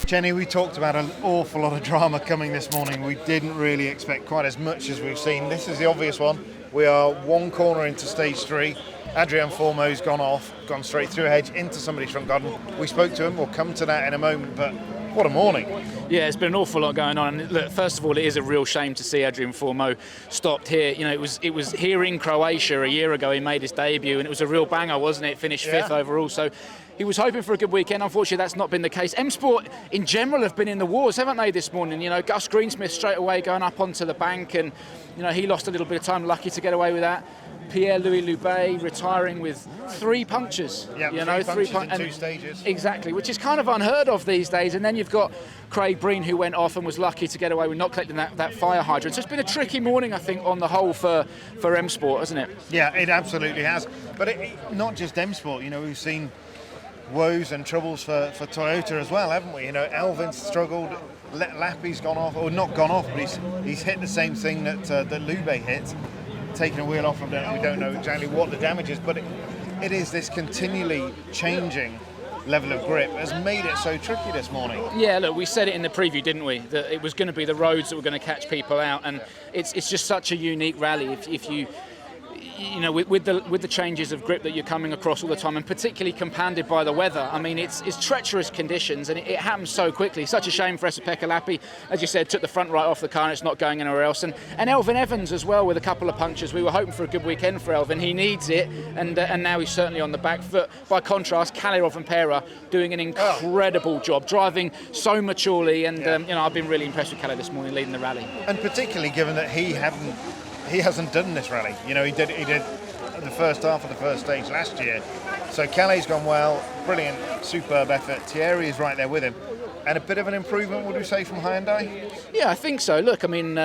Jenny, we talked about an awful lot of drama coming this morning. We didn't really expect quite as much as we've seen. This is the obvious one. We are one corner into stage 3. Adrien Fourmaux's gone straight through a hedge into somebody's front garden. We spoke to him, we'll come to that in a moment, but what a morning. Yeah, it's been an awful lot going on. And look, first of all, it is a real shame to see Adrien Fourmaux stopped here. You know, it was here in Croatia a year ago he made his debut, and it was a real banger, wasn't it? Finished fifth overall. So he was hoping for a good weekend. Unfortunately, that's not been the case. M-Sport in general have been in the wars, haven't they, this morning? You know, Gus Greensmith straight away going up onto the bank, and you know, he lost a little bit of time, lucky to get away with that. Pierre-Louis Loubet retiring with 3 punctures. Yeah, you know, 3 punches in 2 stages. Exactly, which is kind of unheard of these days. And then you've got Craig Breen, who went off and was lucky to get away with not collecting that fire hydrant. So it's been a tricky morning, I think, on the whole for M-Sport, hasn't it? Yeah, it absolutely has. But not just M-Sport, you know, we've seen woes and troubles for Toyota as well, haven't we? You know, Elvin's struggled, Lappy's gone off, or not gone off, but he's hit the same thing that Loubet hit, taking a wheel off from there. We don't know exactly what the damage is, but it is this continually changing level of grip has made it so tricky this morning. Yeah, look, we said it in the preview, didn't we? That it was going to be the roads that were going to catch people out, and it's just such a unique rally. If you know, with the changes of grip that you're coming across all the time, and particularly compounded by the weather. I mean, it's treacherous conditions, and it happens so quickly. Such a shame for Esa-Pekka Lappi, as you said, took the front right off the car, and it's not going anywhere else. And Elvin Evans as well with a couple of punctures. We were hoping for a good weekend for Elvin. He needs it, and now he's certainly on the back foot. By contrast, Kalle Rovanperä doing an incredible job, driving so maturely, and you know, I've been really impressed with Kalle this morning, leading the rally. And particularly given that he hasn't done this rally. You know, he did the first half of the first stage last year. So Calais gone well, brilliant, superb effort. Thierry is right there with him. And a bit of an improvement, would we say, from Hyundai? Yeah, I think so. Look, I mean,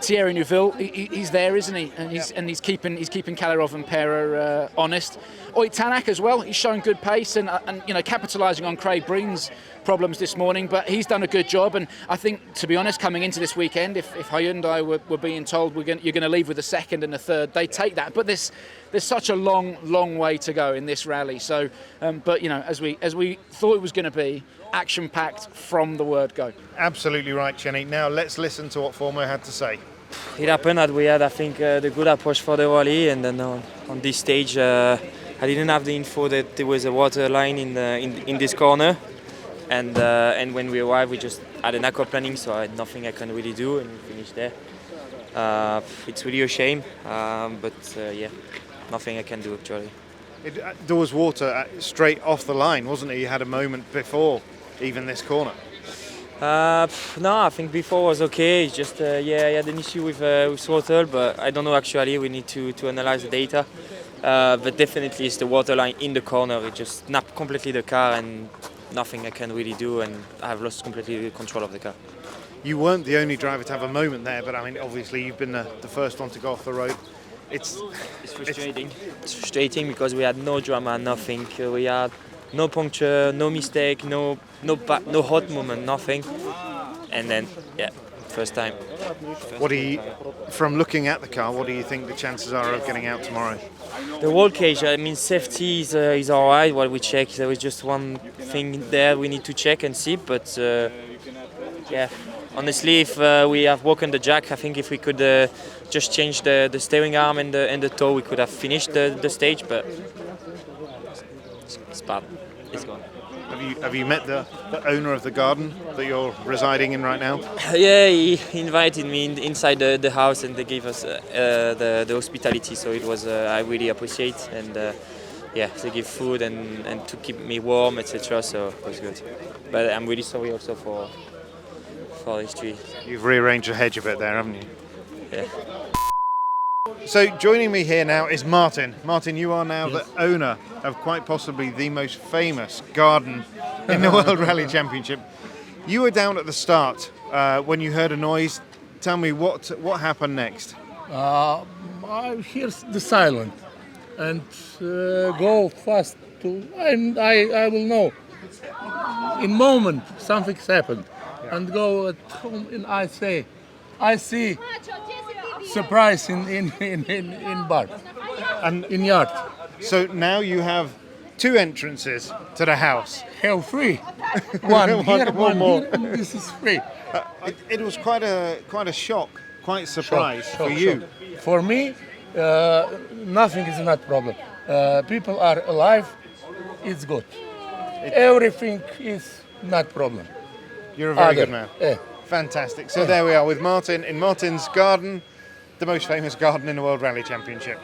Thierry Neuville, he's there, isn't he? And he's keeping Kalle Rovanperä honest. Oyt Tanak as well. He's showing good pace and you know, capitalising on Craig Breen's problems this morning. But he's done a good job. And I think, to be honest, coming into this weekend, if Hyundai were being told you're going to leave with a second and a third, they take that. But there's such a long way to go in this rally. So, but you know, as we thought it was going to be, action-packed from the word go. Absolutely right, Jenny. Now let's listen to what Fourmaux had to say. It happened that we had, I think, the good approach for the rally, and then on this stage, I didn't have the info that there was a water line in this corner, and when we arrived, we just had an aquaplaning, so I had nothing I can really do, and we finished there. It's really a shame, but yeah, nothing I can do actually. There was water straight off the line, wasn't it? You had a moment before even this corner. No, I think before was okay. It's just I had an issue with throttle, but I don't know actually. We need to analyze the data. But definitely it's the water line in the corner. It just snapped completely the car, and nothing I can really do, and I've lost completely the control of the car. You weren't the only driver to have a moment there, but I mean, obviously you've been the first one to go off the road. It's frustrating. It's frustrating because we had no drama, nothing. We had no puncture, no mistake, no hot moment, nothing. And then, yeah, first time. From looking at the car, what do you think the chances are of getting out tomorrow? The roll cage, I mean, safety is all right. What we check, there was just one thing there we need to check and see. But yeah, honestly, if we have broken the jack, I think if we could just change the steering arm and the toe, we could have finished the stage. But it's bad. It's gone. Have you met the owner of the garden that you're residing in right now? Yeah, he invited me inside the house, and they gave us the hospitality. So it was I really appreciate, and yeah, they give food and to keep me warm, etc. So it was good. But I'm really sorry also for this tree. You've rearranged the hedge a bit there, haven't you? Yeah. So joining me here now is Martin. Martin, you are now the owner of quite possibly the most famous garden in the World Rally Championship. You were down at the start when you heard a noise. Tell me what happened next. I hear the silence and go fast to, and I will know. In moment something's happened, and go at home, and I see surprise in bar and in yard. So now you have 2 entrances to the house. Have free. One here, One one more. here, and this is free. It was quite a shock, quite a surprise for you. For me, nothing is not problem. People are alive, it's good. Everything is not problem. You're a very good man. Yeah. Fantastic. So there we are with Martin in Martin's garden, the most famous garden in the World Rally Championship.